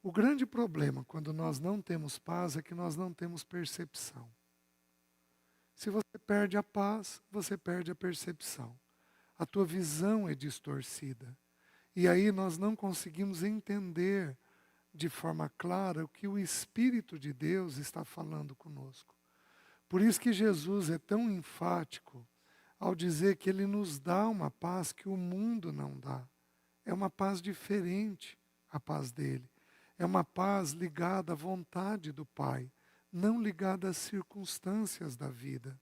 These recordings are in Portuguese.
O grande problema quando nós não temos paz é que nós não temos percepção. Se você perde a paz, você perde a percepção. A tua visão é distorcida. E aí nós não conseguimos entender de forma clara o que o Espírito de Deus está falando conosco. Por isso que Jesus é tão enfático ao dizer que Ele nos dá uma paz que o mundo não dá. É uma paz diferente, a paz dele. É uma paz ligada à vontade do Pai, não ligada às circunstâncias da vida.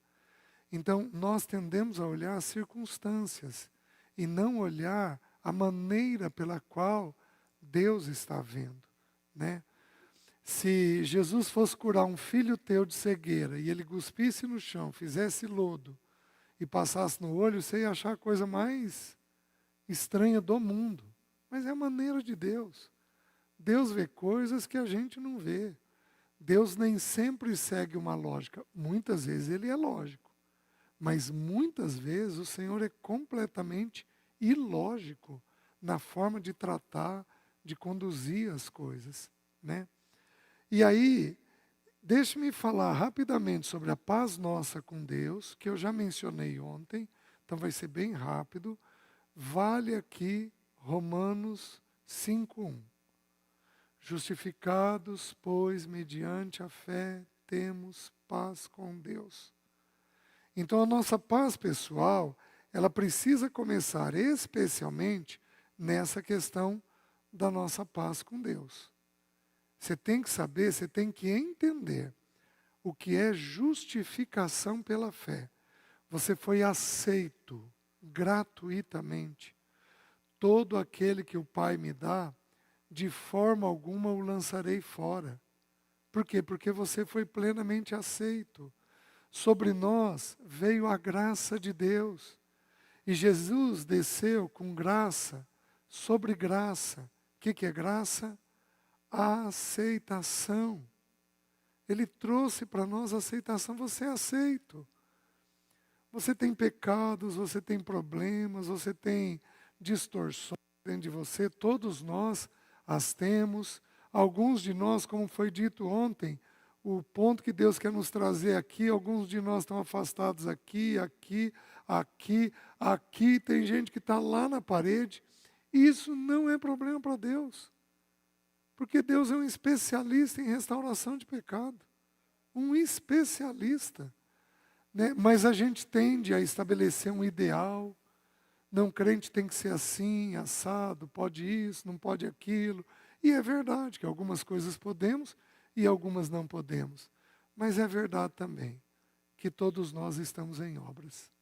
Então, nós tendemos a olhar as circunstâncias e não olhar a maneira pela qual Deus está vendo, né? Se Jesus fosse curar um filho teu de cegueira e ele cuspisse no chão, fizesse lodo e passasse no olho, você ia achar a coisa mais estranha do mundo. Mas é a maneira de Deus. Deus vê coisas que a gente não vê. Deus nem sempre segue uma lógica. Muitas vezes ele é lógico. Mas muitas vezes o Senhor é completamente ilógico na forma de tratar, de conduzir as coisas, né? E aí, deixe-me falar rapidamente sobre a paz nossa com Deus, que eu já mencionei ontem, então vai ser bem rápido. Vale aqui Romanos 5:1. Justificados, pois, mediante a fé, temos paz com Deus. Então a nossa paz pessoal, ela precisa começar especialmente nessa questão da nossa paz com Deus. Você tem que saber, você tem que entender o que é justificação pela fé. Você foi aceito gratuitamente. Todo aquele que o Pai me dá, de forma alguma o lançarei fora. Por quê? Porque você foi plenamente aceito. Sobre nós veio a graça de Deus. E Jesus desceu com graça sobre graça. O que é graça? A aceitação. Ele trouxe para nós a aceitação. Você é aceito. Você tem pecados, você tem problemas, você tem distorções dentro de você. Todos nós as temos. Alguns de nós, como foi dito ontem, o ponto que Deus quer nos trazer aqui, alguns de nós estão afastados aqui, aqui, aqui, aqui. Tem gente que está lá na parede. Isso não é problema para Deus. Porque Deus é um especialista em restauração de pecado. Um especialista. Né? Mas a gente tende a estabelecer um ideal. Não, crente tem que ser assim, assado, pode isso, não pode aquilo. E é verdade que algumas coisas podemos e algumas não podemos. Mas é verdade também que todos nós estamos em obras.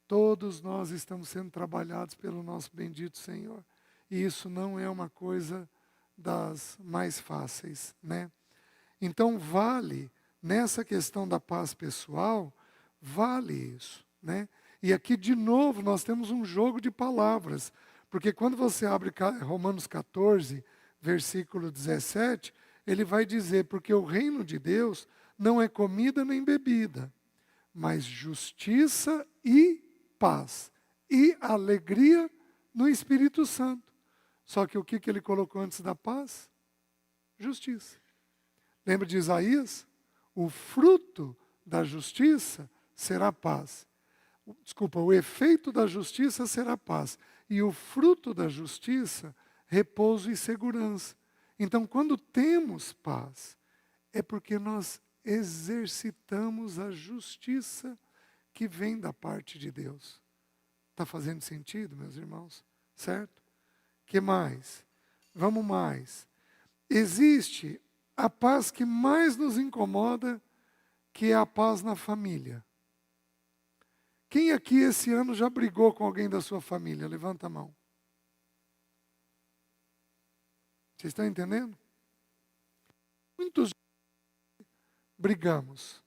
Todos nós estamos sendo trabalhados pelo nosso bendito Senhor. E isso não é uma coisa das mais fáceis, né? Então vale, nessa questão da paz pessoal, vale isso, né? E aqui de novo nós temos um jogo de palavras, porque quando você abre Romanos 14, versículo 17, ele vai dizer, porque o reino de Deus não é comida nem bebida, mas justiça e paz, e alegria no Espírito Santo. Só que o que ele colocou antes da paz? Justiça. Lembra de Isaías? O fruto da justiça será paz. Desculpa, o efeito da justiça será paz. E o fruto da justiça, repouso e segurança. Então, quando temos paz, é porque nós exercitamos a justiça que vem da parte de Deus. Está fazendo sentido, meus irmãos? Certo? Que mais? Vamos mais. Existe a paz que mais nos incomoda, que é a paz na família. Quem aqui esse ano já brigou com alguém da sua família? Levanta a mão. Vocês estão entendendo? Muitos brigamos.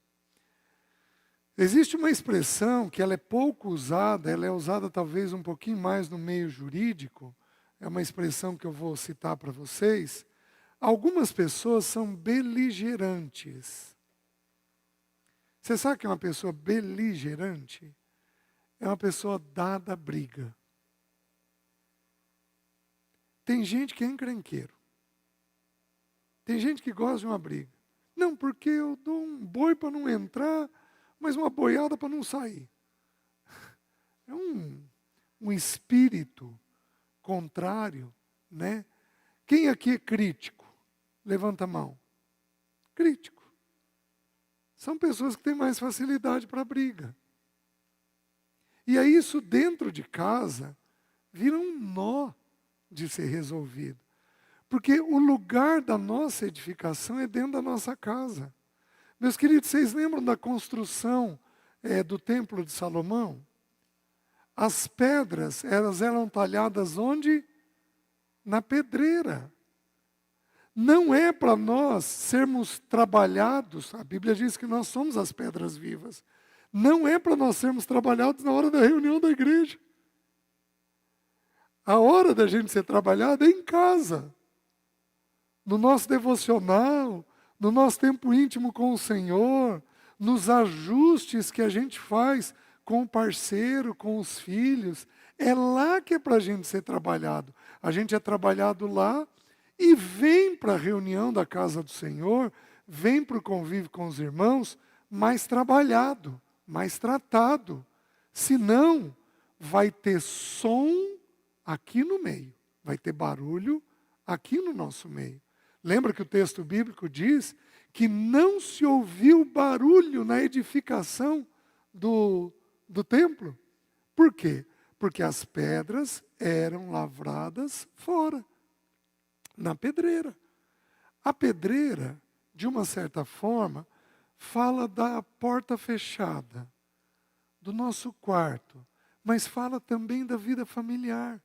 Existe uma expressão que ela é pouco usada, ela é usada talvez um pouquinho mais no meio jurídico, é uma expressão que eu vou citar para vocês. Algumas pessoas são beligerantes. Você sabe o que é uma pessoa beligerante? É uma pessoa dada à briga. Tem gente que é encrenqueiro. Tem gente que gosta de uma briga. Não, porque eu dou um boi para não entrar, mas uma boiada para não sair. É um espírito contrário, né? Quem aqui é crítico? Levanta a mão. Crítico. São pessoas que têm mais facilidade para briga. E aí isso dentro de casa vira um nó de ser resolvido. Porque o lugar da nossa edificação é dentro da nossa casa. Meus queridos, vocês lembram da construção do Templo de Salomão? As pedras, elas eram talhadas onde? Na pedreira. Não é para nós sermos trabalhados, a Bíblia diz que nós somos as pedras vivas. Não é para nós sermos trabalhados na hora da reunião da igreja. A hora da gente ser trabalhado é em casa. No nosso devocional, no nosso tempo íntimo com o Senhor, nos ajustes que a gente faz com o parceiro, com os filhos. É lá que é para a gente ser trabalhado. A gente é trabalhado lá e vem para a reunião da casa do Senhor, vem para o convívio com os irmãos, mais trabalhado, mais tratado. Senão, vai ter som aqui no meio, vai ter barulho aqui no nosso meio. Lembra que o texto bíblico diz que não se ouviu barulho na edificação do templo? Por quê? Porque as pedras eram lavradas fora, na pedreira. A pedreira, de uma certa forma, fala da porta fechada, do nosso quarto, mas fala também da vida familiar.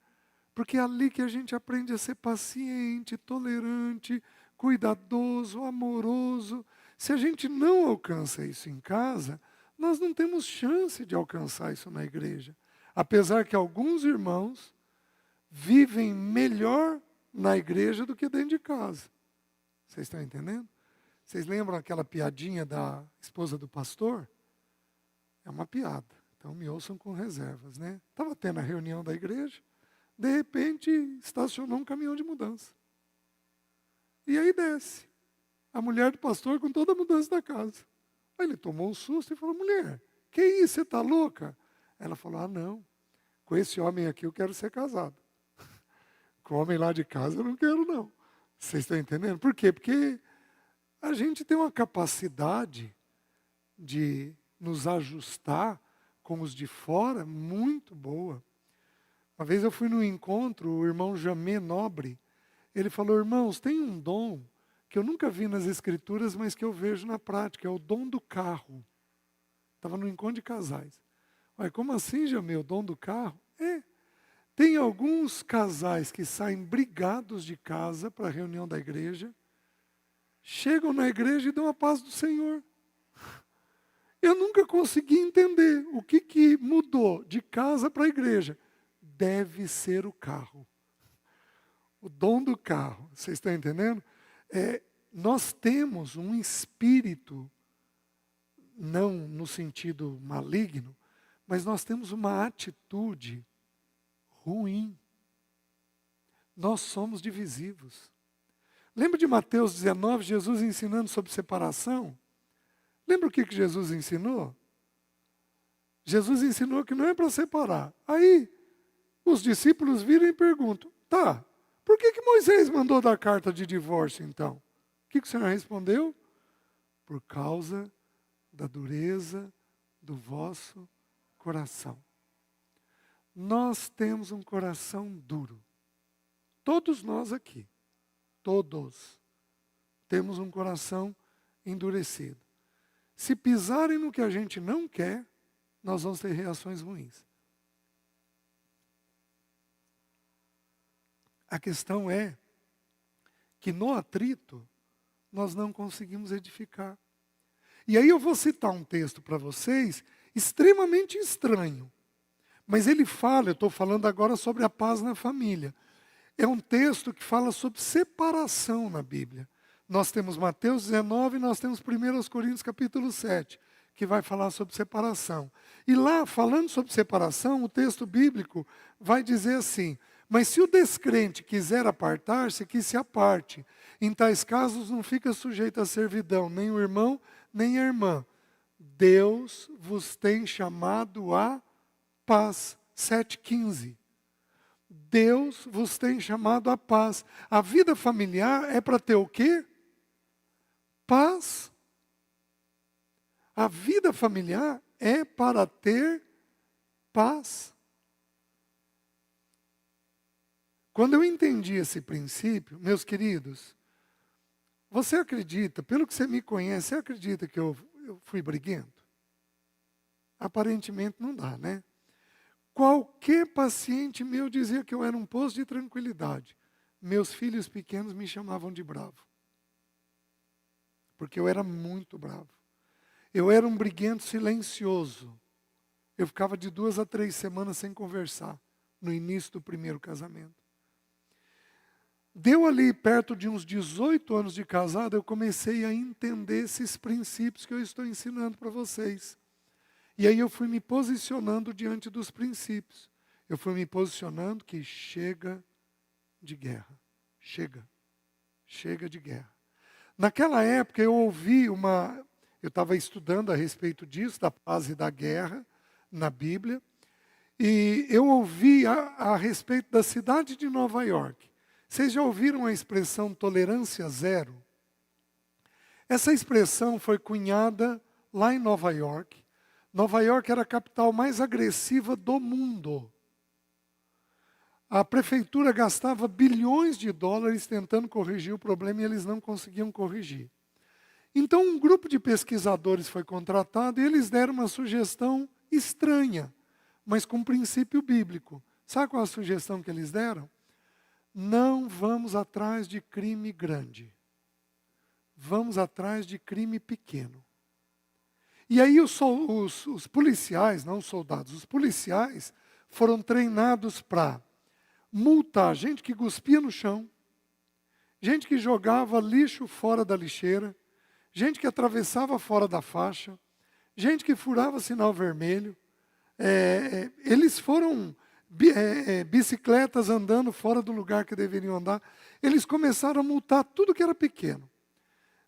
Porque é ali que a gente aprende a ser paciente, tolerante, cuidadoso, amoroso. Se a gente não alcança isso em casa, nós não temos chance de alcançar isso na igreja. Apesar que alguns irmãos vivem melhor na igreja do que dentro de casa. Vocês estão entendendo? Vocês lembram aquela piadinha da esposa do pastor? É uma piada, então me ouçam com reservas, né? Estava tendo a reunião da igreja, de repente estacionou um caminhão de mudança. E aí desce a mulher do pastor com toda a mudança da casa. Aí ele tomou um susto e falou: mulher, que isso, você está louca? Ela falou: ah, não, com esse homem aqui eu quero ser casado. Com o homem lá de casa eu não quero, não. Vocês estão entendendo? Por quê? Porque a gente tem uma capacidade de nos ajustar com os de fora muito boa. Uma vez eu fui num encontro, o irmão Jamê Nobre, ele falou: irmãos, tem um dom que eu nunca vi nas escrituras, mas que eu vejo na prática, é o dom do carro. Estava no encontro de casais. Ué, como assim, Jamê, o dom do carro? Tem alguns casais que saem brigados de casa para a reunião da igreja, chegam na igreja e dão a paz do Senhor. Eu nunca consegui entender o que mudou de casa para a igreja. Deve ser o carro. O dom do carro. Vocês estão entendendo? Nós temos um espírito, não no sentido maligno, mas nós temos uma atitude ruim. Nós somos divisivos. Lembra de Mateus 19, Jesus ensinando sobre separação? Lembra o que Jesus ensinou? Jesus ensinou que não é para separar. Aí, os discípulos viram e perguntam: tá, por que Moisés mandou dar carta de divórcio então? O que o Senhor respondeu? Por causa da dureza do vosso coração. Nós temos um coração duro. Todos nós aqui, todos, temos um coração endurecido. Se pisarem no que a gente não quer, nós vamos ter reações ruins. A questão é que no atrito, nós não conseguimos edificar. E aí eu vou citar um texto para vocês, extremamente estranho. Mas ele fala, eu estou falando agora sobre a paz na família. É um texto que fala sobre separação na Bíblia. Nós temos Mateus 19 e nós temos 1 Coríntios capítulo 7, que vai falar sobre separação. E lá, falando sobre separação, o texto bíblico vai dizer assim: Mas se o descrente quiser apartar-se, que se aparte. Em tais casos não fica sujeito à servidão, nem o irmão, nem a irmã. Deus vos tem chamado a paz. 7,15. Deus vos tem chamado a paz. A vida familiar é para ter o quê? Paz. A vida familiar é para ter paz. Quando eu entendi esse princípio, meus queridos, você acredita, pelo que você me conhece, você acredita que eu fui briguento? Aparentemente não dá, né? Qualquer paciente meu dizia que eu era um poço de tranquilidade. Meus filhos pequenos me chamavam de bravo. Porque eu era muito bravo. Eu era um briguento silencioso. Eu ficava de 2 a 3 semanas sem conversar, no início do primeiro casamento. Deu ali perto de uns 18 anos de casado, eu comecei a entender esses princípios que eu estou ensinando para vocês. E aí eu fui me posicionando diante dos princípios. Eu fui me posicionando que chega de guerra. Chega. Chega de guerra. Naquela época eu estava estudando a respeito disso, da paz e da guerra, na Bíblia, e eu ouvi a respeito da cidade de Nova York. Vocês já ouviram a expressão tolerância zero? Essa expressão foi cunhada lá em Nova York. Nova York era a capital mais agressiva do mundo. A prefeitura gastava bilhões de dólares tentando corrigir o problema e eles não conseguiam corrigir. Então um grupo de pesquisadores foi contratado e eles deram uma sugestão estranha, mas com princípio bíblico. Sabe qual a sugestão que eles deram? Não vamos atrás de crime grande. Vamos atrás de crime pequeno. E aí os policiais, não os soldados, os policiais foram treinados para multar gente que cuspia no chão, gente que jogava lixo fora da lixeira, gente que atravessava fora da faixa, gente que furava sinal vermelho. Eles foram bicicletas andando fora do lugar que deveriam andar. Eles começaram a multar tudo que era pequeno.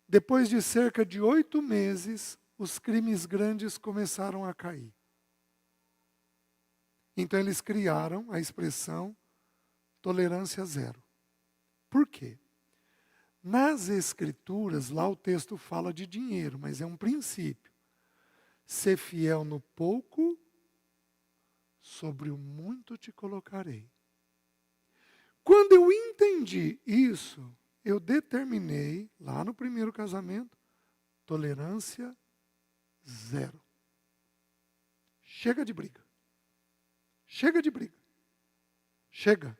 Depois de cerca de 8 meses, os crimes grandes começaram a cair. Então eles criaram a expressão tolerância zero. Por quê? Nas Escrituras, lá o texto fala de dinheiro, mas é um princípio. Ser fiel no pouco, sobre o muito te colocarei. Quando eu entendi isso, eu determinei, lá no primeiro casamento, tolerância zero. Chega de briga. Chega de briga. Chega.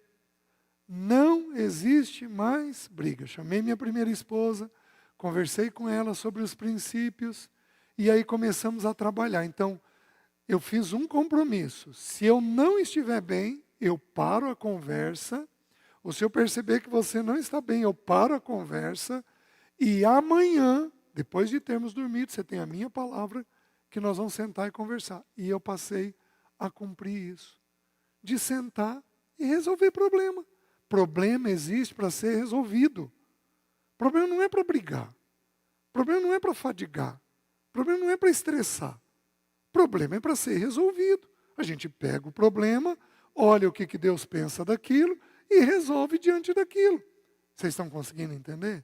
Não existe mais briga. Chamei minha primeira esposa, conversei com ela sobre os princípios, e aí começamos a trabalhar. Então, eu fiz um compromisso. Se eu não estiver bem, eu paro a conversa. Ou se eu perceber que você não está bem, eu paro a conversa. E amanhã, depois de termos dormido, você tem a minha palavra, que nós vamos sentar e conversar. E eu passei a cumprir isso. De sentar e resolver problema. Problema existe para ser resolvido. Problema não é para brigar. Problema não é para fadigar. Problema não é para estressar. Problema é para ser resolvido. A gente pega o problema, olha o que Deus pensa daquilo e resolve diante daquilo. Vocês estão conseguindo entender?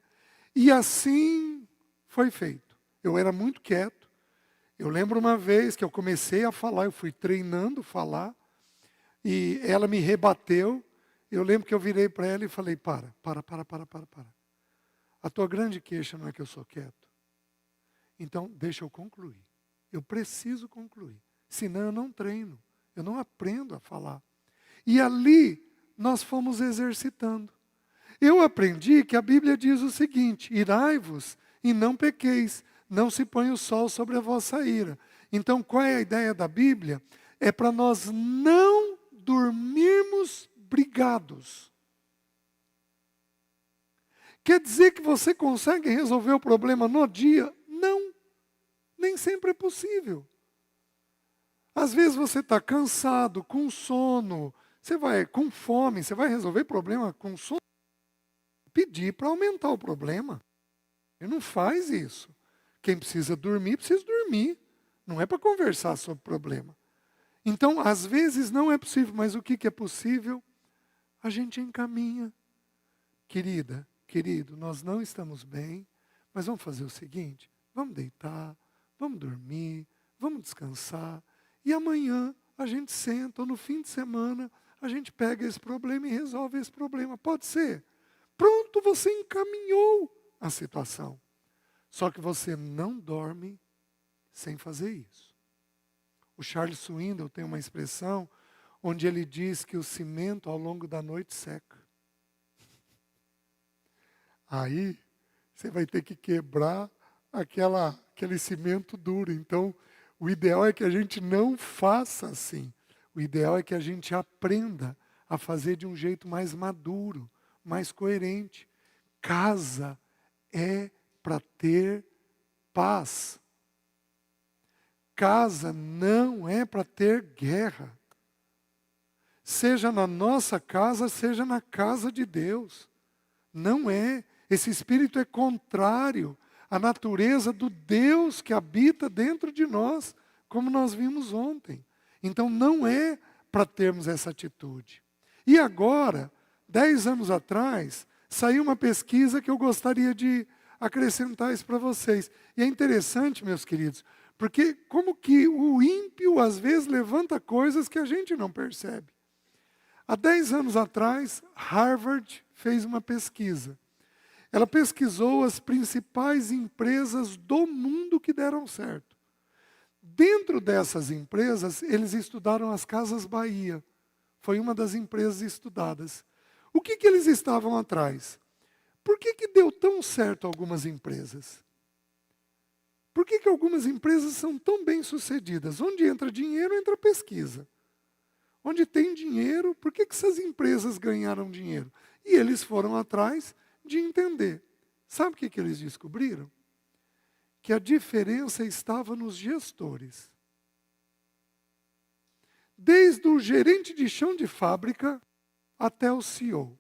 E assim foi feito. Eu era muito quieto. Eu lembro uma vez que eu comecei a falar, eu fui treinando falar, e ela me rebateu. Eu lembro que eu virei para ela e falei, para. A tua grande queixa não é que eu sou quieto. Então, deixa eu concluir. Eu preciso concluir. Senão eu não treino. Eu não aprendo a falar. E ali, nós fomos exercitando. Eu aprendi que a Bíblia diz o seguinte, irai-vos e não pequeis, não se põe o sol sobre a vossa ira. Então, qual é a ideia da Bíblia? É para nós não dormirmos brigados. Quer dizer que você consegue resolver o problema no dia? Não. Nem sempre é possível. Às vezes você está cansado, com sono, Você vai com fome, você vai resolver problema com sono, pedir para aumentar o problema. Ele não faz isso. Quem precisa dormir, precisa dormir. Não é para conversar sobre o problema. Então, às vezes não é possível, mas o que é possível? A gente encaminha. Querida, querido, nós não estamos bem, mas vamos fazer o seguinte, vamos deitar, vamos dormir, vamos descansar, e amanhã a gente senta, ou no fim de semana, a gente pega esse problema e resolve esse problema. Pode ser? Pronto, você encaminhou a situação. Só que você não dorme sem fazer isso. O Charles Swindoll tem uma expressão onde ele diz que o cimento ao longo da noite seca. Aí você vai ter que quebrar aquele cimento duro. Então, o ideal é que a gente não faça assim. O ideal é que a gente aprenda a fazer de um jeito mais maduro, mais coerente. Casa é para ter paz. Casa não é para ter guerra. Seja na nossa casa, seja na casa de Deus. Não é. Esse espírito é contrário à natureza do Deus que habita dentro de nós, como nós vimos ontem. Então não é para termos essa atitude. E agora, 10 anos atrás, saiu uma pesquisa que eu gostaria de acrescentar isso para vocês. E é interessante, meus queridos, porque como que o ímpio às vezes levanta coisas que a gente não percebe. Há 10 anos atrás, Harvard fez uma pesquisa. Ela pesquisou as principais empresas do mundo que deram certo. Dentro dessas empresas, eles estudaram as Casas Bahia. Foi uma das empresas estudadas. O que eles estavam atrás? Por que deu tão certo algumas empresas? Por que algumas empresas são tão bem sucedidas? Onde entra dinheiro, entra pesquisa. Onde tem dinheiro, por que essas empresas ganharam dinheiro? E eles foram atrás de entender. Sabe o que eles descobriram? Que a diferença estava nos gestores. Desde o gerente de chão de fábrica até o CEO.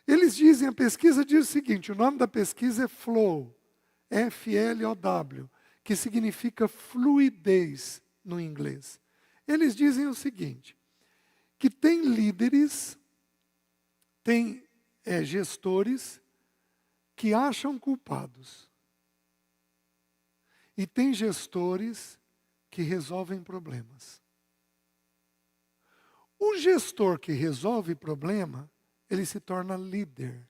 Eles dizem, a pesquisa diz o seguinte, o nome da pesquisa é FLOW, F-L-O-W, que significa fluidez no inglês. Eles dizem o seguinte, que tem líderes, tem gestores que acham culpados. E tem gestores que resolvem problemas. O gestor que resolve problema, ele se torna líder.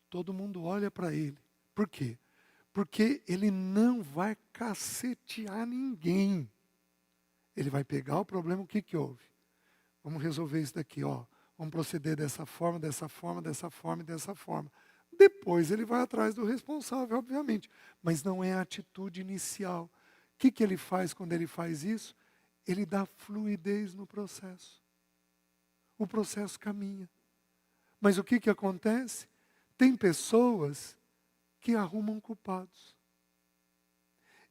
Todo mundo olha para ele. Por quê? Porque ele não vai cacetear ninguém. Ele vai pegar o problema, o que houve? Vamos resolver isso daqui, ó. Vamos proceder dessa forma, dessa forma, dessa forma e dessa forma. Depois ele vai atrás do responsável, obviamente. Mas não é a atitude inicial. O que ele faz quando ele faz isso? Ele dá fluidez no processo. O processo caminha. Mas o que acontece? Tem pessoas que arrumam culpados.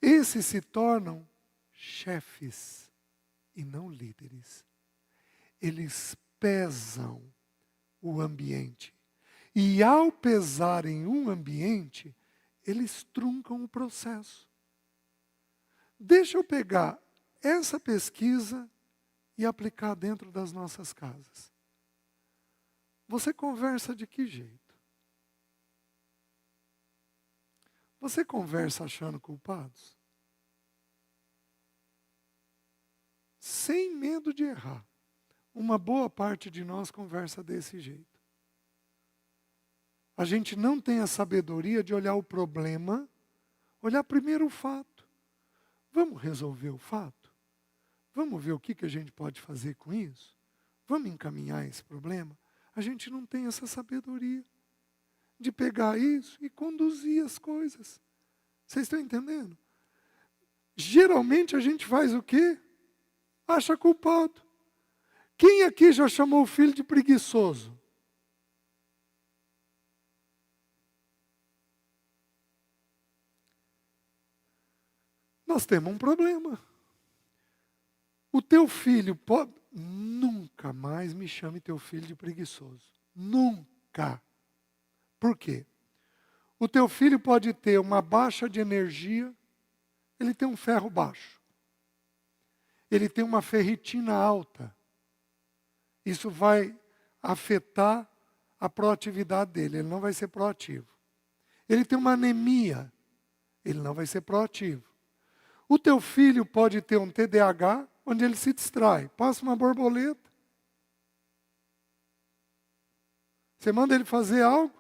Esses se tornam chefes e não líderes. Eles pesam o ambiente. E ao pesarem um ambiente, eles truncam o processo. Deixa eu pegar essa pesquisa e aplicar dentro das nossas casas. Você conversa de que jeito? Você conversa achando culpados? Sem medo de errar. Uma boa parte de nós conversa desse jeito. A gente não tem a sabedoria de olhar o problema, olhar primeiro o fato. Vamos resolver o fato? Vamos ver o que a gente pode fazer com isso? Vamos encaminhar esse problema? A gente não tem essa sabedoria de pegar isso e conduzir as coisas. Vocês estão entendendo? Geralmente a gente faz o quê? Acha culpado. Quem aqui já chamou o filho de preguiçoso? Nós temos um problema. O teu filho nunca mais me chame teu filho de preguiçoso. Nunca. Por quê? O teu filho pode ter uma baixa de energia, ele tem um ferro baixo. Ele tem uma ferritina alta. Isso vai afetar a proatividade dele, ele não vai ser proativo. Ele tem uma anemia, ele não vai ser proativo. O teu filho pode ter um TDAH, onde ele se distrai. Passa uma borboleta. Você manda ele fazer algo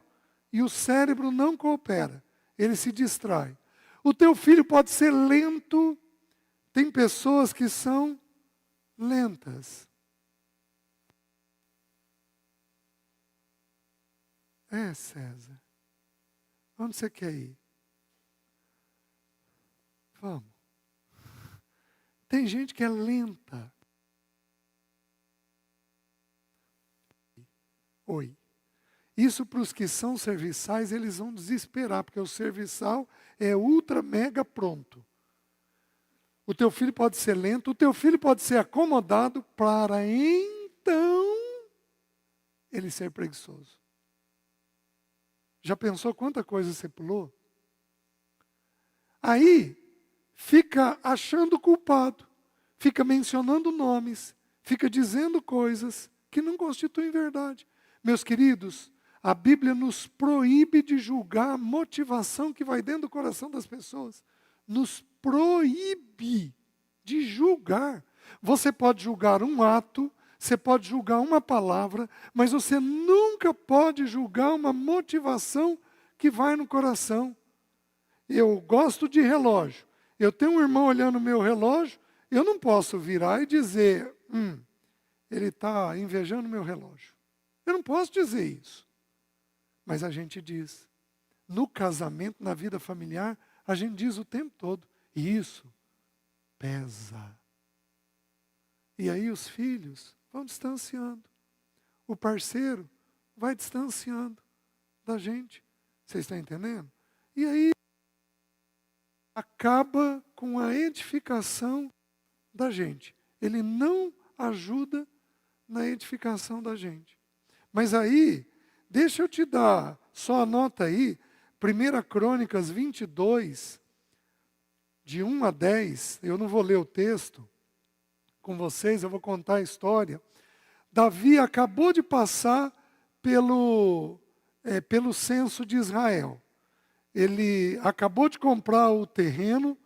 e o cérebro não coopera. Ele se distrai. O teu filho pode ser lento. Tem pessoas que são lentas. César. Onde você quer ir? Vamos. Tem gente que é lenta. Oi. Isso para os que são serviçais, eles vão desesperar, porque o serviçal é ultra mega pronto. O teu filho pode ser lento, o teu filho pode ser acomodado para então ele ser preguiçoso. Já pensou quanta coisa você pulou? Aí, fica achando culpado, fica mencionando nomes, fica dizendo coisas que não constituem verdade. Meus queridos, a Bíblia nos proíbe de julgar a motivação que vai dentro do coração das pessoas. Nos proíbe de julgar. Você pode julgar um ato, você pode julgar uma palavra, mas você nunca pode julgar uma motivação que vai no coração. Eu gosto de relógio. Eu tenho um irmão olhando o meu relógio, eu não posso virar e dizer, ele está invejando meu relógio. Eu não posso dizer isso. Mas a gente diz. No casamento, na vida familiar, a gente diz o tempo todo. E isso pesa. E aí os filhos vão distanciando. O parceiro vai distanciando da gente. Vocês estão entendendo? E aí acaba com a edificação da gente. Ele não ajuda na edificação da gente. Mas aí, deixa eu te dar, só anota aí, 1 Crônicas 22, de 1 a 10, eu não vou ler o texto com vocês, eu vou contar a história. Davi acabou de passar pelo censo de Israel. Ele acabou de comprar o terreno,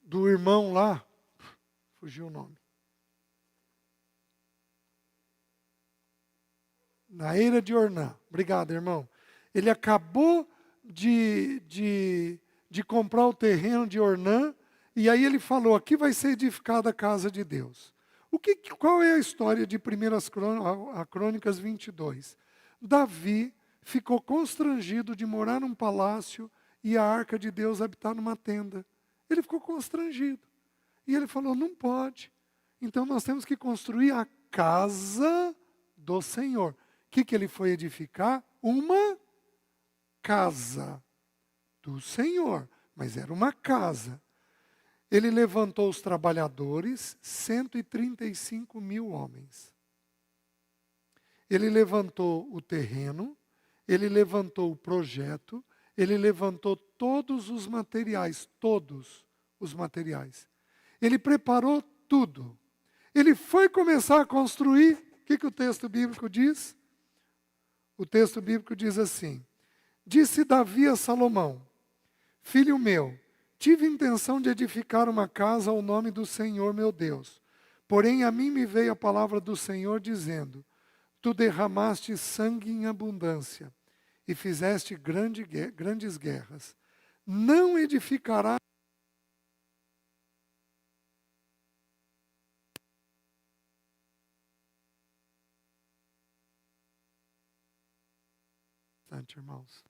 do irmão lá, fugiu o nome. Na eira de Ornã. Obrigado, irmão. Ele acabou de comprar o terreno de Ornã, e aí ele falou, aqui vai ser edificada a casa de Deus. Qual é a história de 1 Crônicas 22? Davi ficou constrangido de morar num palácio e a arca de Deus habitar numa tenda. Ele ficou constrangido. E ele falou, não pode. Então nós temos que construir a casa do Senhor. O que ele foi edificar? Uma casa do Senhor. Mas era uma casa. Ele levantou os trabalhadores, 135 mil homens. Ele levantou o terreno, ele levantou o projeto, ele levantou todos os materiais, Ele preparou tudo. Ele foi começar a construir, o que o texto bíblico diz? O texto bíblico diz assim, disse Davi a Salomão, filho meu, tive intenção de edificar uma casa ao nome do Senhor meu Deus. Porém, a mim me veio a palavra do Senhor dizendo, tu derramaste sangue em abundância e fizeste grandes guerras. Não edificará irmãos.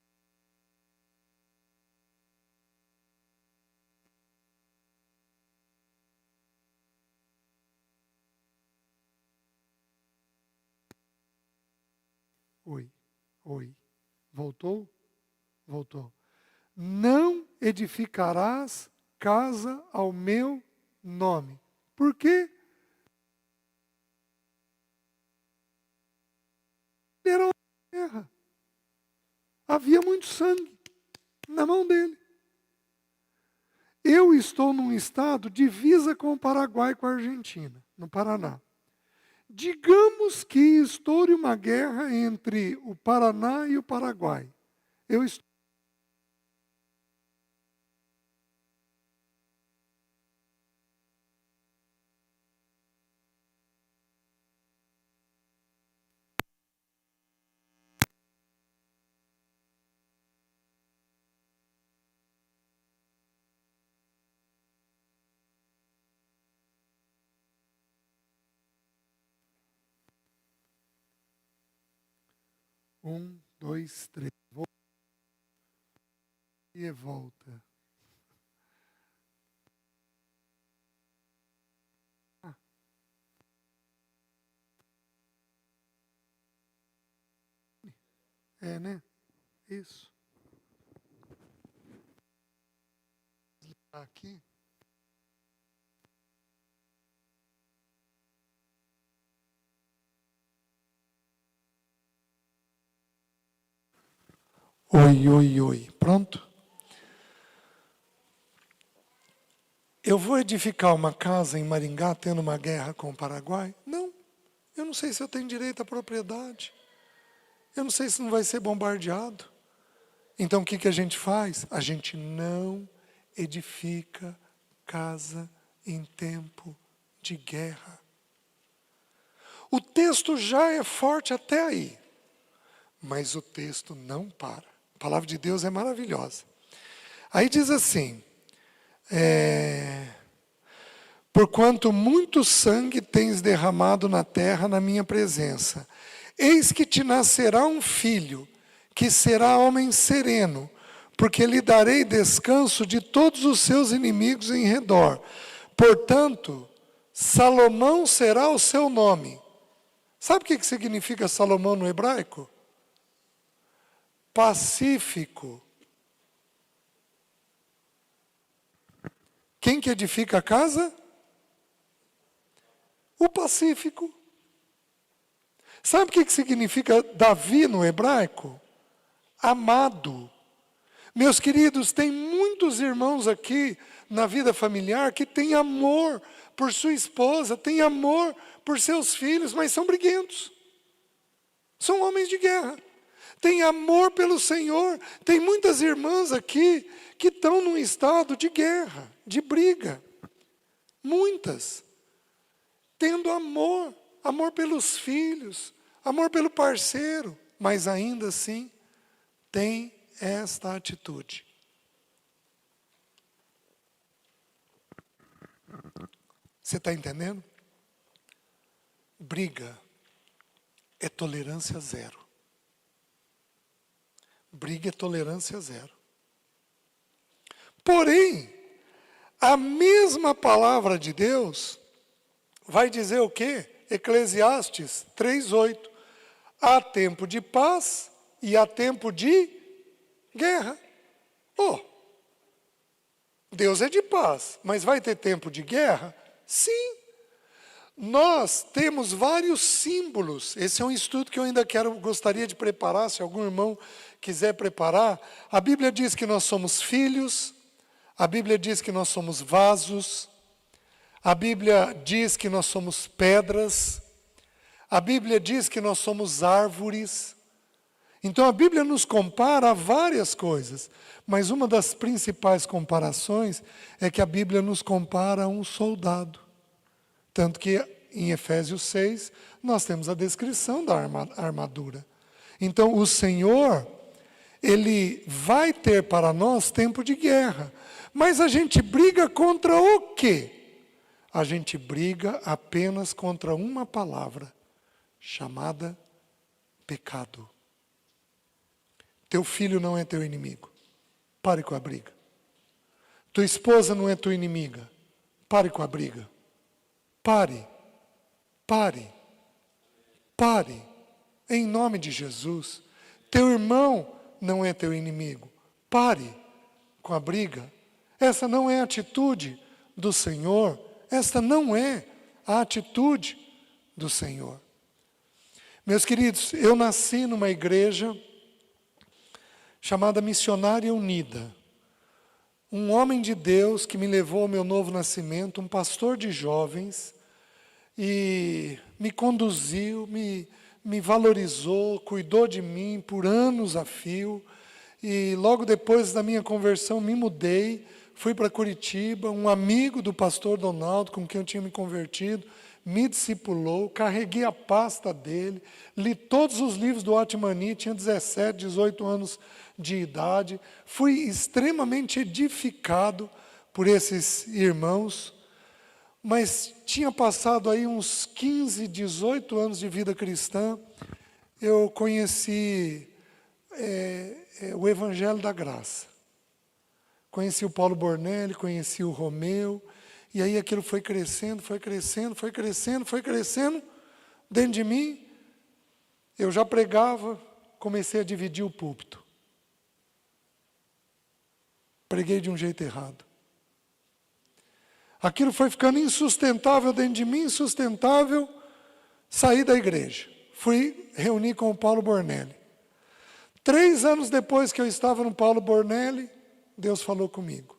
Oi. Voltou? Voltou. Não edificarás casa ao meu nome. Por quê? Era uma guerra. Havia muito sangue na mão dele. Eu estou num estado divisa com o Paraguai e com a Argentina, no Paraná. Digamos que estoure uma guerra entre o Paraná e o Paraguai. Eu estou. Um, dois, três. E volta. É, né? Isso. Aqui. Oi, oi, oi. Pronto? Eu vou edificar uma casa em Maringá tendo uma guerra com o Paraguai? Não. Eu não sei se eu tenho direito à propriedade. Eu não sei se não vai ser bombardeado. Então o que a gente faz? A gente não edifica casa em tempo de guerra. O texto já é forte até aí, mas o texto não para. A palavra de Deus é maravilhosa. Aí diz assim, porquanto muito sangue tens derramado na terra na minha presença, eis que te nascerá um filho, que será homem sereno, porque lhe darei descanso de todos os seus inimigos em redor. Portanto, Salomão será o seu nome. Sabe o que significa Salomão no hebraico? Pacífico. Quem que edifica a casa? O pacífico. Sabe o que significa Davi no hebraico? Amado. Meus queridos, tem muitos irmãos aqui na vida familiar que têm amor por sua esposa, têm amor por seus filhos, mas são briguentos. São homens de guerra. Têm amor pelo Senhor. Tem muitas irmãs aqui que estão num estado de guerra, de briga. Muitas. Tendo amor, amor pelos filhos, amor pelo parceiro, mas ainda assim tem esta atitude. Você está entendendo? Briga é tolerância zero. Briga é tolerância zero. Porém, a mesma palavra de Deus vai dizer o quê? Eclesiastes 3:8. Há tempo de paz e há tempo de guerra. Oh, Deus é de paz, mas vai ter tempo de guerra? Sim. Nós temos vários símbolos. Esse é um estudo que eu ainda gostaria de preparar, se algum irmão quiser preparar. A Bíblia diz que nós somos filhos, a Bíblia diz que nós somos vasos, a Bíblia diz que nós somos pedras, a Bíblia diz que nós somos árvores. Então a Bíblia nos compara a várias coisas, mas uma das principais comparações é que a Bíblia nos compara a um soldado. Tanto que em Efésios 6 nós temos a descrição da armadura. Então o Senhor, Ele vai ter para nós tempo de guerra. Mas a gente briga contra o quê? A gente briga apenas contra uma palavra, chamada pecado. Teu filho não é teu inimigo. Pare com a briga. Tua esposa não é tua inimiga. Pare com a briga. Pare. Pare. Pare. Em nome de Jesus. Teu irmão não é teu inimigo. Pare com a briga. Essa não é a atitude do Senhor. Esta não é a atitude do Senhor. Meus queridos, eu nasci numa igreja chamada Missionária Unida. Um homem de Deus que me levou ao meu novo nascimento, um pastor de jovens, e me conduziu, me valorizou, cuidou de mim por anos a fio. E logo depois da minha conversão me mudei, fui para Curitiba, um amigo do pastor Donaldo, com quem eu tinha me convertido, me discipulou, carreguei a pasta dele, li todos os livros do Otmani, tinha 17, 18 anos de idade, fui extremamente edificado por esses irmãos, mas tinha passado aí uns 15, 18 anos de vida cristã, eu conheci o Evangelho da Graça. Conheci o Paulo Bornelli, conheci o Romeu, e aí aquilo foi crescendo, foi crescendo, foi crescendo, foi crescendo dentro de mim. Eu já pregava, comecei a dividir o púlpito. Preguei de um jeito errado. Aquilo foi ficando insustentável dentro de mim, insustentável, saí da igreja. Fui reunir com o Paulo Bornelli. 3 anos depois que eu estava no Paulo Bornelli, Deus falou comigo,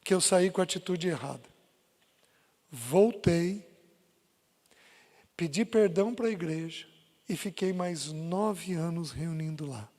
que eu saí com a atitude errada. Voltei, pedi perdão para a igreja e fiquei mais 9 anos reunindo lá.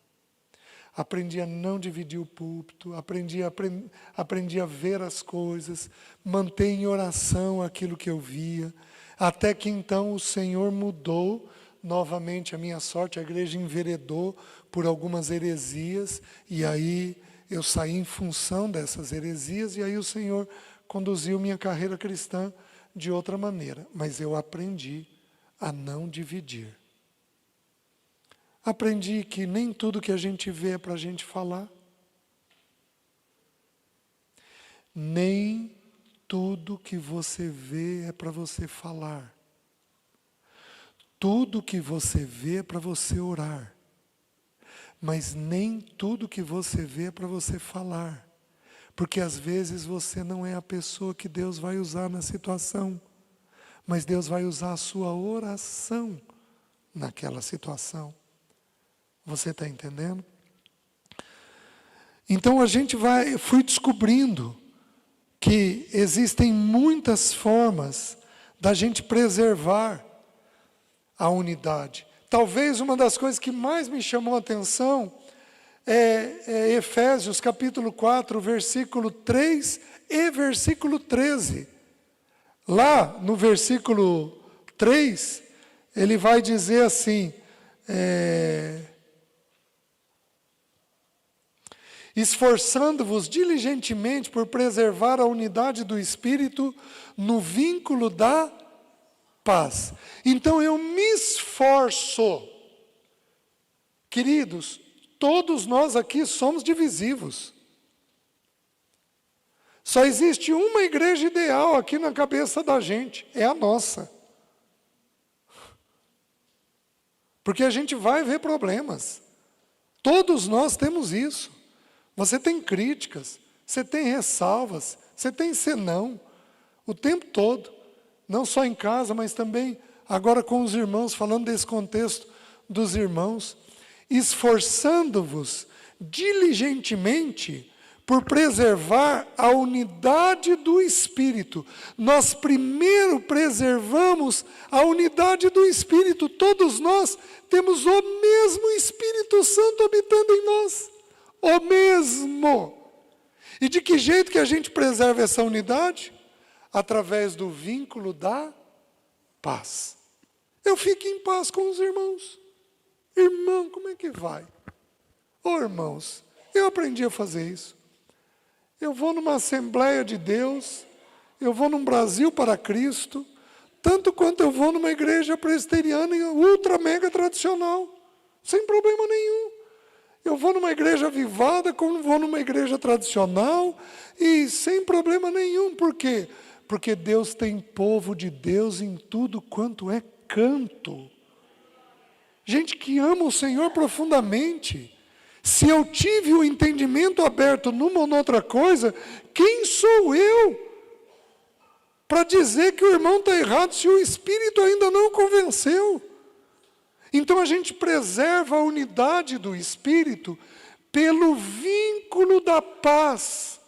Aprendi a não dividir o púlpito, aprendi a ver as coisas, manter em oração aquilo que eu via, até que então o Senhor mudou novamente a minha sorte, a igreja enveredou por algumas heresias, e aí eu saí em função dessas heresias, e aí o Senhor conduziu minha carreira cristã de outra maneira. Mas eu aprendi a não dividir. Aprendi que nem tudo que a gente vê é para a gente falar. Nem tudo que você vê é para você falar. Tudo que você vê é para você orar. Mas nem tudo que você vê é para você falar. Porque às vezes você não é a pessoa que Deus vai usar na situação. Mas Deus vai usar a sua oração naquela situação. Você está entendendo? Então fui descobrindo que existem muitas formas da gente preservar a unidade. Talvez uma das coisas que mais me chamou a atenção é Efésios capítulo 4, versículo 3 e versículo 13. Lá no versículo 3, ele vai dizer assim, esforçando-vos diligentemente por preservar a unidade do Espírito no vínculo da paz. Então eu me esforço. Queridos, todos nós aqui somos divisivos. Só existe uma igreja ideal aqui na cabeça da gente, é a nossa. Porque a gente vai ver problemas. Todos nós temos isso. Você tem críticas, você tem ressalvas, você tem senão, o tempo todo. Não só em casa, mas também agora com os irmãos, falando desse contexto dos irmãos. Esforçando-vos diligentemente por preservar a unidade do Espírito. Nós primeiro preservamos a unidade do Espírito. Todos nós temos o mesmo Espírito Santo habitando em nós. O mesmo. E de que jeito que a gente preserva essa unidade? Através do vínculo da paz. Eu fico em paz com os irmãos. Irmão, como é que vai? Ô irmãos, eu aprendi a fazer isso. Eu vou numa Assembleia de Deus, eu vou num Brasil para Cristo, tanto quanto eu vou numa igreja presbiteriana ultra mega tradicional, sem problema nenhum. Eu vou numa igreja avivada, como vou numa igreja tradicional, e sem problema nenhum. Por quê? Porque Deus tem povo de Deus em tudo quanto é canto. Gente que ama o Senhor profundamente. Se eu tive o entendimento aberto numa ou noutra coisa, quem sou eu para dizer que o irmão está errado se o Espírito ainda não o convenceu? Então a gente preserva a unidade do Espírito pelo vínculo da paz.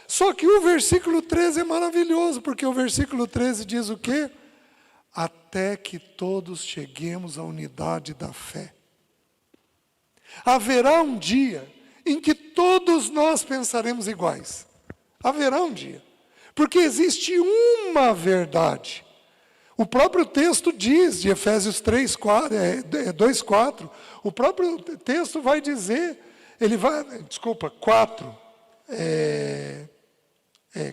Só que o versículo 13 é maravilhoso, porque o versículo 13 diz o quê? Até que todos cheguemos à unidade da fé. Haverá um dia em que todos nós pensaremos iguais. Haverá um dia. Porque existe uma verdade. O próprio texto diz, de Efésios 2:4, o próprio texto vai dizer,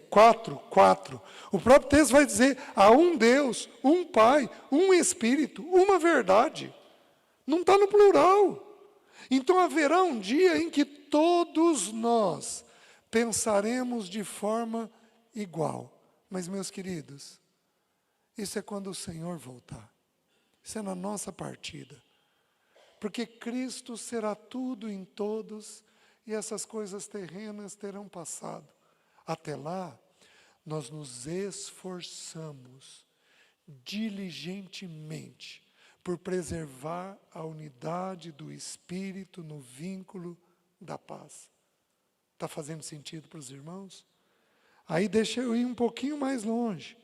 4. O próprio texto vai dizer, há um Deus, um Pai, um Espírito, uma verdade. Não está no plural. Então haverá um dia em que todos nós pensaremos de forma igual. Mas, meus queridos, isso é quando o Senhor voltar. Isso é na nossa partida. Porque Cristo será tudo em todos e essas coisas terrenas terão passado. Até lá, nós nos esforçamos diligentemente por preservar a unidade do Espírito no vínculo da paz. Está fazendo sentido para os irmãos? Aí deixa eu ir um pouquinho mais longe.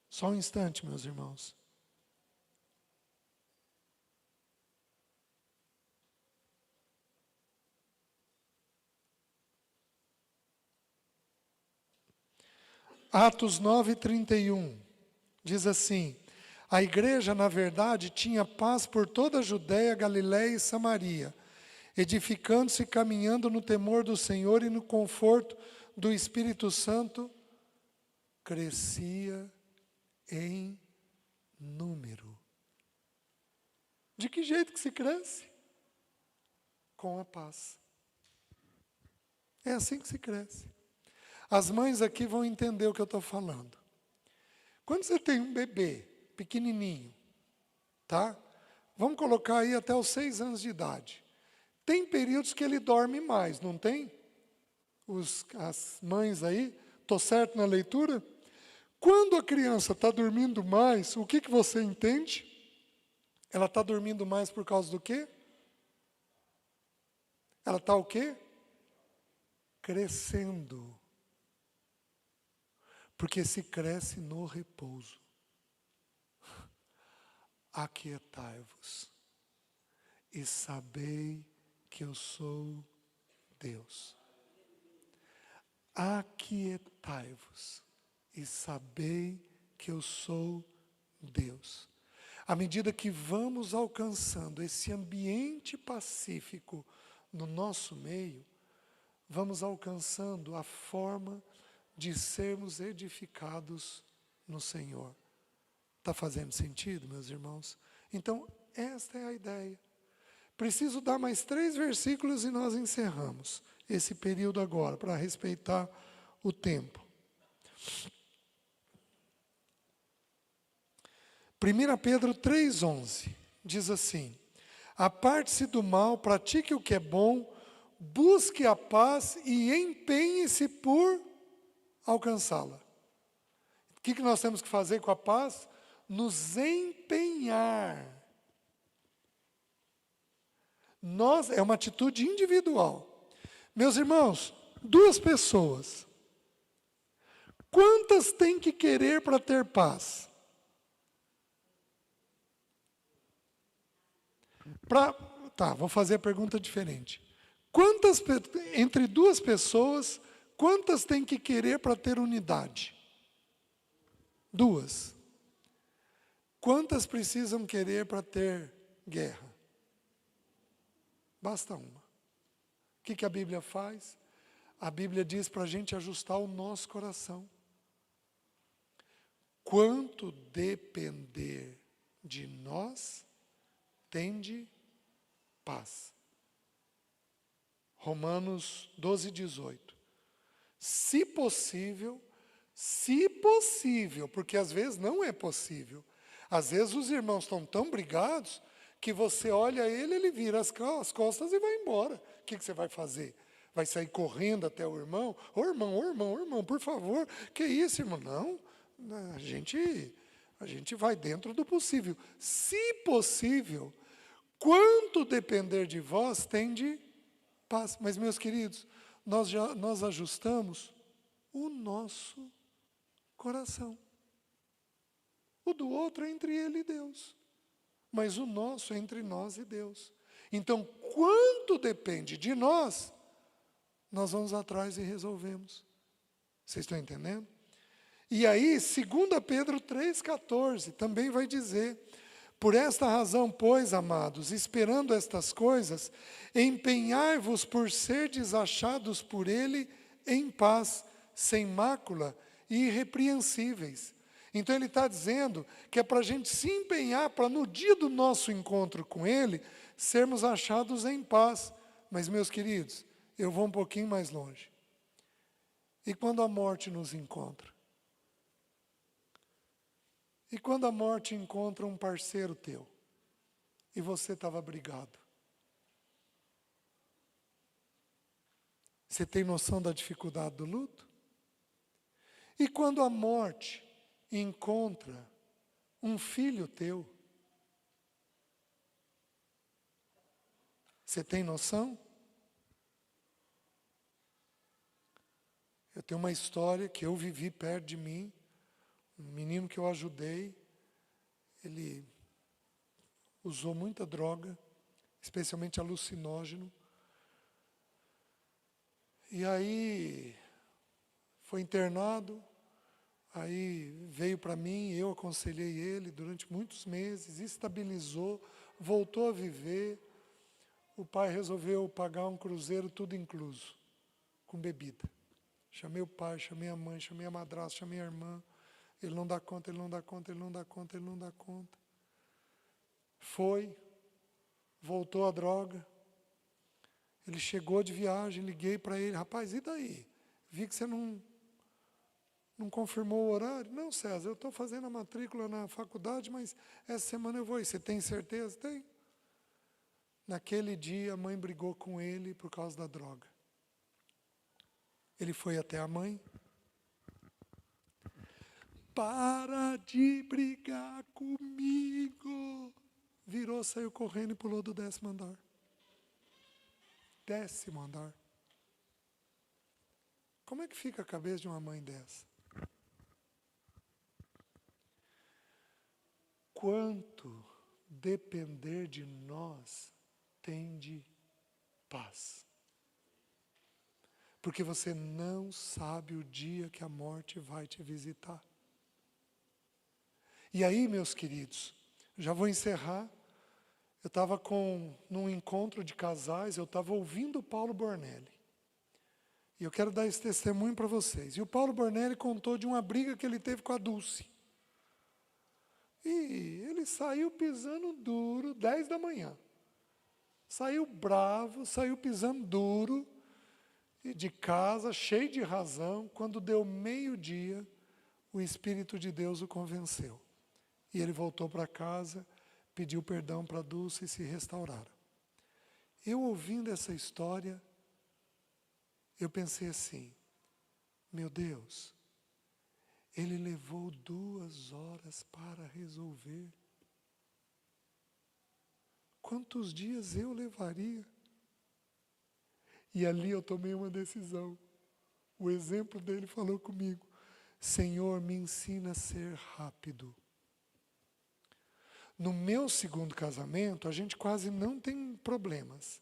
Só um instante, meus irmãos. Atos 9:31 diz assim: a igreja, na verdade, tinha paz por toda a Judéia, Galiléia e Samaria, edificando-se e caminhando no temor do Senhor e no conforto do Espírito Santo, crescia em número. De que jeito que se cresce? Com a paz. É assim que se cresce. As mães aqui vão entender o que eu estou falando. Quando você tem um bebê pequenininho, tá? Vamos colocar aí até os 6 anos de idade. Tem períodos que ele dorme mais, não tem? As mães aí, estou certo na leitura? Quando a criança está dormindo mais, o que você entende? Ela está dormindo mais por causa do quê? Ela está o quê? Crescendo. Porque se cresce no repouso. Aquietai-vos e sabei que eu sou Deus. Aquietai-vos e sabei que eu sou Deus. À medida que vamos alcançando esse ambiente pacífico no nosso meio, vamos alcançando a forma de sermos edificados no Senhor. Está fazendo sentido, meus irmãos? Então, esta é a ideia. Preciso dar mais 3 versículos e nós encerramos esse período agora, para respeitar o tempo. 1 Pedro 3,11 diz assim: aparte-se do mal, pratique o que é bom, busque a paz e empenhe-se por alcançá-la. O que nós temos que fazer com a paz? Nos empenhar. É uma atitude individual. Meus irmãos, 2 pessoas. Quantas têm que querer para ter paz? Vou fazer a pergunta diferente. Entre 2 pessoas, quantas têm que querer para ter unidade? 2. Quantas precisam querer para ter guerra? Basta uma. O que a Bíblia faz? A Bíblia diz para a gente ajustar o nosso coração. Quanto depender de nós, tende paz. Romanos 12:18. Se possível, porque às vezes não é possível. Às vezes os irmãos estão tão brigados que você olha ele, ele vira as costas e vai embora. O que você vai fazer? Vai sair correndo até o irmão? Ô irmão, ô irmão, ô irmão, por favor. Que isso, irmão? Não, a gente vai dentro do possível. Se possível, quanto depender de vós, tende paz. Mas, meus queridos, nós ajustamos o nosso coração. O do outro é entre ele e Deus. Mas o nosso é entre nós e Deus. Então, quanto depende de nós, nós vamos atrás e resolvemos. Vocês estão entendendo? E aí, 2 Pedro 3,14, também vai dizer: por esta razão, pois, amados, esperando estas coisas, empenhai-vos por serdes achados por ele em paz, sem mácula e irrepreensíveis. Então ele está dizendo que é para a gente se empenhar para no dia do nosso encontro com ele, sermos achados em paz. Mas, meus queridos, eu vou um pouquinho mais longe. E quando a morte nos encontra? E quando a morte encontra um parceiro teu, e você estava brigado? Você tem noção da dificuldade do luto? E quando a morte encontra um filho teu, você tem noção? Eu tenho uma história que eu vivi perto de mim, um menino que eu ajudei, ele usou muita droga, especialmente alucinógeno, e aí foi internado. Aí veio para mim, eu aconselhei ele durante muitos meses, estabilizou, voltou a viver. O pai resolveu pagar um cruzeiro tudo incluso, com bebida. Chamei o pai, chamei a mãe, chamei a madrasta, chamei a irmã. Ele não dá conta, ele não dá conta, ele não dá conta, ele não dá conta. Foi, voltou a droga. Ele chegou de viagem, liguei para ele: rapaz, e daí? Vi que você não confirmou o horário? Não, César, eu estou fazendo a matrícula na faculdade, mas essa semana eu vou. E você tem certeza? Tem. Naquele dia, a mãe brigou com ele por causa da droga. Ele foi até a mãe. Para de brigar comigo. Virou, saiu correndo e pulou do 10º andar. 10º andar. Como é que fica a cabeça de uma mãe dessa? Quanto depender de nós, tende paz. Porque você não sabe o dia que a morte vai te visitar. E aí, meus queridos, já vou encerrar. Eu estava num encontro de casais, eu estava ouvindo o Paulo Bornelli. E eu quero dar esse testemunho para vocês. E o Paulo Bornelli contou de uma briga que ele teve com a Dulce. E ele saiu pisando duro, 10 da manhã. Saiu bravo, saiu pisando duro, e de casa, cheio de razão. Quando deu meio-dia, o Espírito de Deus o convenceu. E ele voltou para casa, pediu perdão para a Dulce e se restauraram. Eu ouvindo essa história, eu pensei assim: meu Deus, ele levou 2 horas para resolver. Quantos dias eu levaria? E ali eu tomei uma decisão. O exemplo dele falou comigo: Senhor, me ensina a ser rápido. No meu 2º casamento, a gente quase não tem problemas.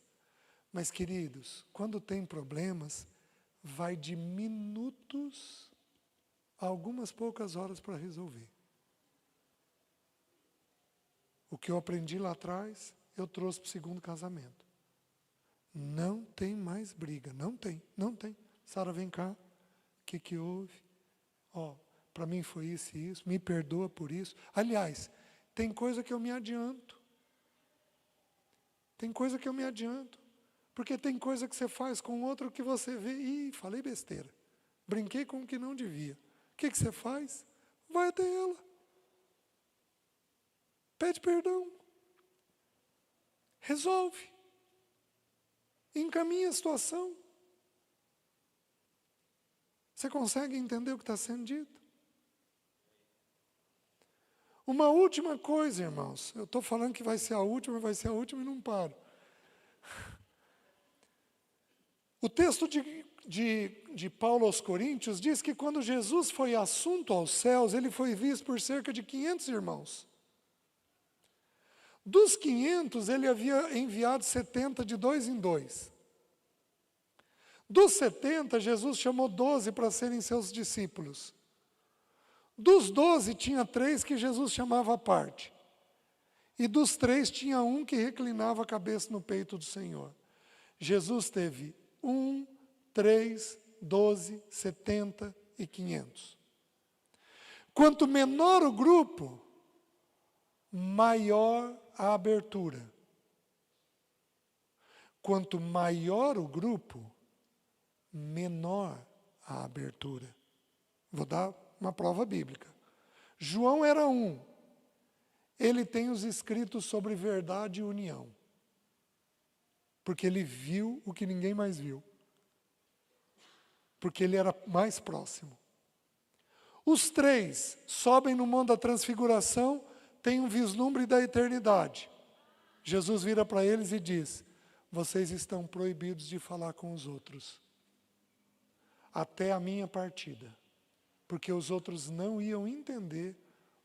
Mas, queridos, quando tem problemas, vai de minutos a algumas poucas horas para resolver. O que eu aprendi lá atrás, eu trouxe para o 2º casamento. Não tem mais briga, não tem. Sara, vem cá, o que houve? Para mim foi isso e isso, me perdoa por isso. Aliás, tem coisa que eu me adianto. Porque tem coisa que você faz com outro que você vê, falei besteira. Brinquei com o que não devia. O que você faz? Vai até ela. Pede perdão. resolve. Encaminha a situação. Você consegue entender o que está sendo dito? Uma última coisa, irmãos. Eu estou falando que vai ser a última e não paro. O texto de Paulo aos Coríntios diz que quando Jesus foi assunto aos céus, ele foi visto por cerca de 500 irmãos. Dos 500, ele havia enviado 70 de 2 em 2. Dos 70, Jesus chamou 12 para serem seus discípulos. Dos 12, tinha 3 que Jesus chamava à parte. E dos 3, tinha um que reclinava a cabeça no peito do Senhor. Jesus teve 1, 3, 12, 70 e 500. Quanto menor o grupo, maior a abertura. Quanto maior o grupo, menor a abertura. Vou dar uma prova bíblica. João era um. Ele tem os escritos sobre verdade e união. Porque ele viu o que ninguém mais viu. Porque ele era mais próximo. Os 3 sobem no monte da transfiguração, têm um vislumbre da eternidade. Jesus vira para eles e diz: vocês estão proibidos de falar com os outros, até a minha partida, porque os outros não iam entender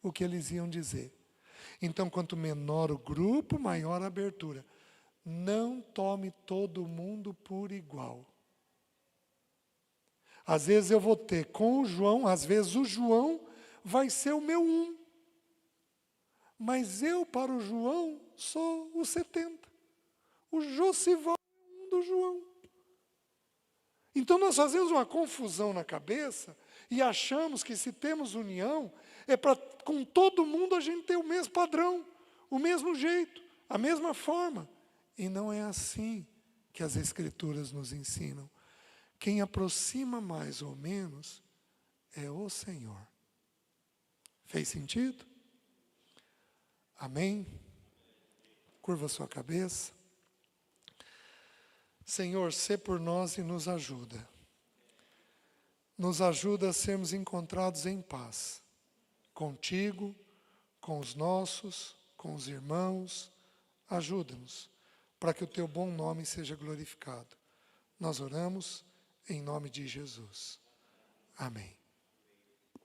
o que eles iam dizer. Então, quanto menor o grupo, maior a abertura. Não tome todo mundo por igual. Às vezes eu vou ter com o João, às vezes o João vai ser o meu 1. Mas eu, para o João, sou o 70. O Josival é 1 do João. Então nós fazemos uma confusão na cabeça e achamos que se temos união, é para com todo mundo a gente ter o mesmo padrão, o mesmo jeito, a mesma forma. E não é assim que as Escrituras nos ensinam. Quem aproxima mais ou menos é o Senhor. Fez sentido? Amém? Curva sua cabeça. Senhor, sê por nós e nos ajuda. Nos ajuda a sermos encontrados em paz. Contigo, com os nossos, com os irmãos. Ajuda-nos, para que o teu bom nome seja glorificado. Nós oramos em nome de Jesus. Amém.